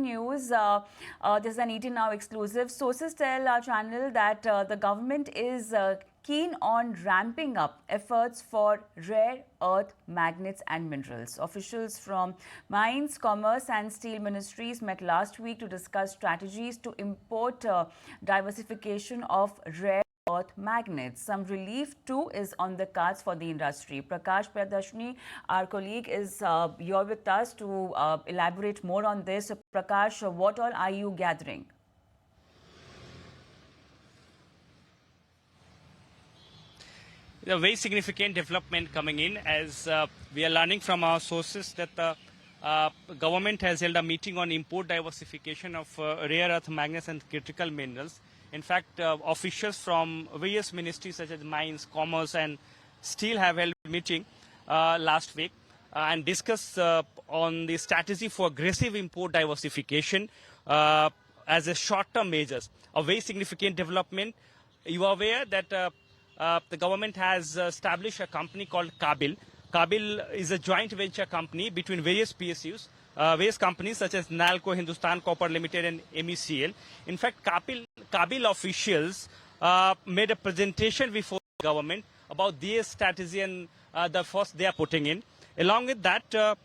news. This is an ET Now exclusive. Sources tell our channel that the government is keen on ramping up efforts for rare earth magnets and minerals. Officials from Mines, Commerce and Steel Ministries met last week to discuss strategies to import diversification of rare earth magnets. Some relief too is on the cards for the industry. Prakash Priyadarshini, our colleague, is here with us to elaborate more on this. Prakash, what all are you gathering? A very significant development coming in, as we are learning from our sources that the government has held a meeting on import diversification of rare earth magnets and critical minerals. In fact, officials from various ministries such as Mines, Commerce and Steel have held a meeting last week and discussed on the strategy for aggressive import diversification as a short-term measures. A very significant development. You are aware that the government has established a company called KABIL. KABIL is a joint venture company between various PSUs, various companies such as NALCO, Hindustan Copper Limited and MECL. In fact, KABIL officials made a presentation before the government about their strategy and the first they are putting in. Along with that,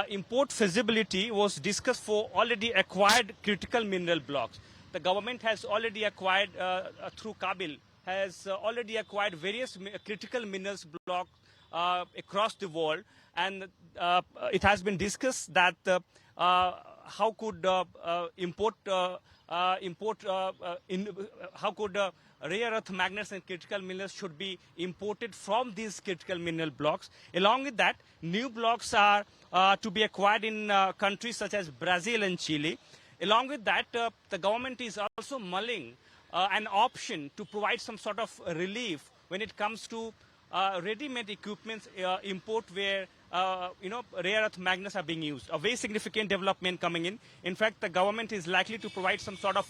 import feasibility was discussed for already acquired critical mineral blocks. The government has already acquired, through KABIL, has already acquired various critical minerals blocks across the world, and it has been discussed that how could rare earth magnets and critical minerals should be imported from these critical mineral blocks. Along with that, new blocks are to be acquired in countries such as Brazil and Chile. Along with that, the government is also mulling an option to provide some sort of relief when it comes to ready-made equipment import where rare earth magnets are being used. A very significant development coming in. In fact, the government is likely to provide some sort of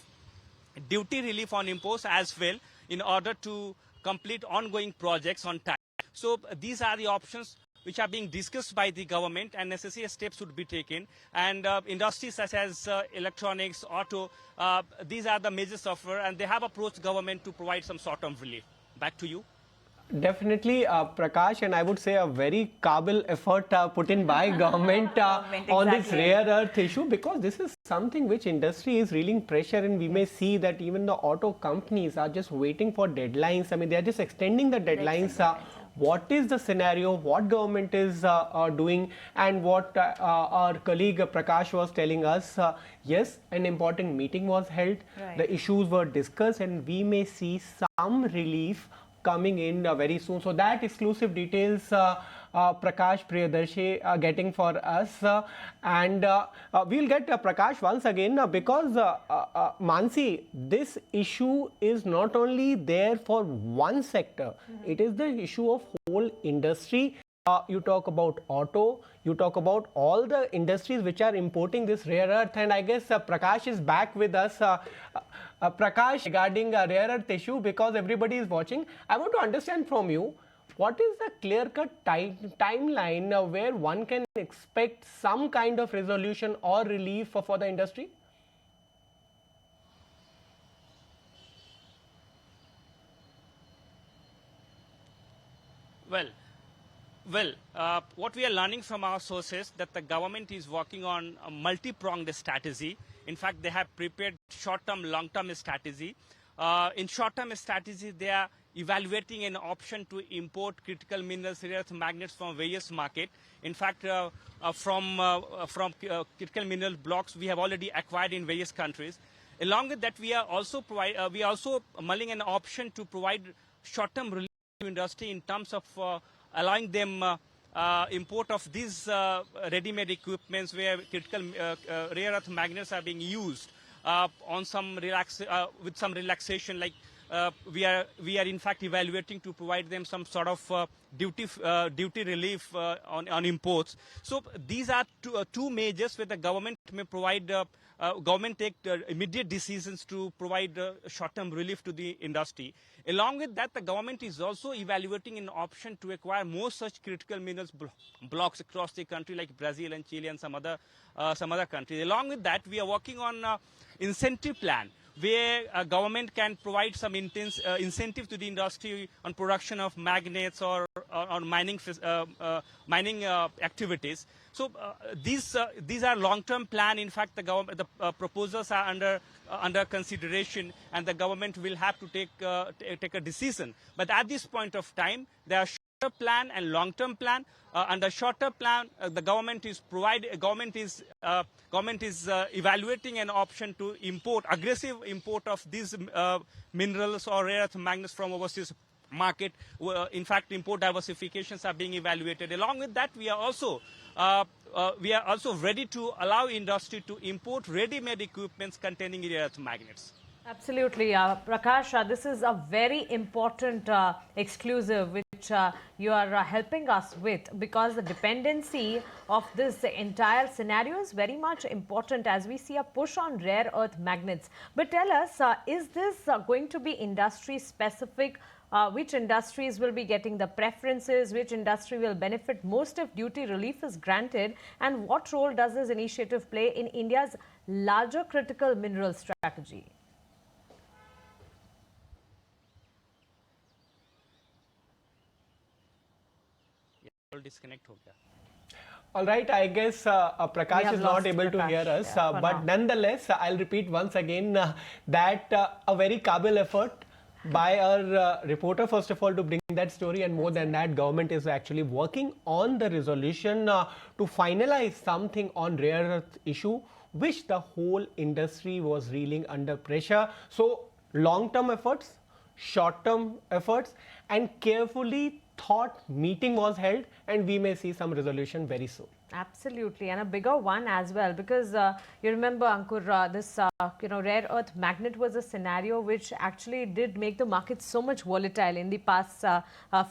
duty relief on imports as well in order to complete ongoing projects on time. So these are the options which are being discussed by the government, and necessary steps should be taken. And industries such as electronics, auto, these are the major sufferers, and they have approached government to provide some sort of relief. Back to you. Definitely, Prakash, and I would say a very KABIL effort put in by government on this rare earth issue, because this is something which industry is reeling pressure, and we may see that even the auto companies are just waiting for deadlines. I mean, they are just extending the deadlines. What is the scenario, what government is doing, and what our colleague Prakash was telling us. Yes, an important meeting was held, the issues were discussed, and we may see some relief coming in very soon. So that exclusive details Prakash Priyadarshi getting for us, and we'll get Prakash once again because Mansi, this issue is not only there for one sector, it is the issue of whole industry. You talk about auto, you talk about all the industries which are importing this rare earth, and I guess Prakash is back with us. Prakash, regarding a rare earth issue, because everybody is watching, I want to understand from you, what is the clear-cut timeline where one can expect some kind of resolution or relief for the industry? Well, what we are learning from our sources that the government is working on a multi-pronged strategy. In fact, they have prepared short-term, long-term strategy. In short-term strategy, they are evaluating an option to import critical minerals, rare earth magnets from various markets. In fact, from critical mineral blocks, we have already acquired in various countries. Along with that, we are also mulling an option to provide short-term relief to industry in terms of allowing them import of these ready-made equipments where critical rare earth magnets are being used on some with some relaxation. Like we are in fact evaluating to provide them some sort of duty relief on imports. So these are two measures where the government may provide government take immediate decisions to provide short-term relief to the industry. Along with that, the government is also evaluating an option to acquire more such critical minerals blocks across the country, like Brazil and Chile and some other countries. Along with that, we are working on incentive plan, where government can provide some incentive to the industry on production of magnets or mining activities. So these are long-term plan. In fact, the proposals are under consideration, and the government will have to take a decision. But at this point of time, there are short-term plan and long-term plan. Under shorter plan, the government is evaluating an option to aggressive import of these minerals or rare earth magnets from overseas market. In fact, import diversifications are being evaluated. Along with that, we are also ready to allow industry to import ready-made equipments containing rare earth magnets. Absolutely. Prakash, this is a very important exclusive which you are helping us with, because the dependency of this entire scenario is very much important as we see a push on rare earth magnets. But tell us, is this going to be industry specific? Which industries will be getting the preferences? Which industry will benefit most if duty relief is granted? And what role does this initiative play in India's larger critical mineral strategy? Disconnect ho gaya. All right, I guess Prakash is not able to hear us, but nonetheless, I'll repeat once again that a very KABIL effort by our reporter, first of all, to bring that story, and more than that, government is actually working on the resolution to finalize something on rare earth issue, which the whole industry was reeling under pressure. So long-term efforts, short-term efforts, and carefully thought meeting was held, and we may see some resolution very soon. Absolutely, and a bigger one as well, because you remember, Ankur, this rare earth magnet was a scenario which actually did make the market so much volatile in the past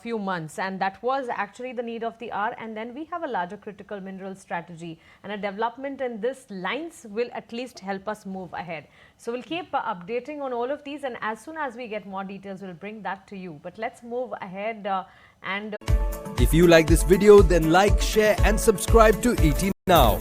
few months, and that was actually the need of the hour. And then we have a larger critical mineral strategy, and a development in this lines will at least help us move ahead. So we'll keep updating on all of these, and as soon as we get more details, we'll bring that to you. But let's move ahead and... If you like this video, then like, share and subscribe to ET Now.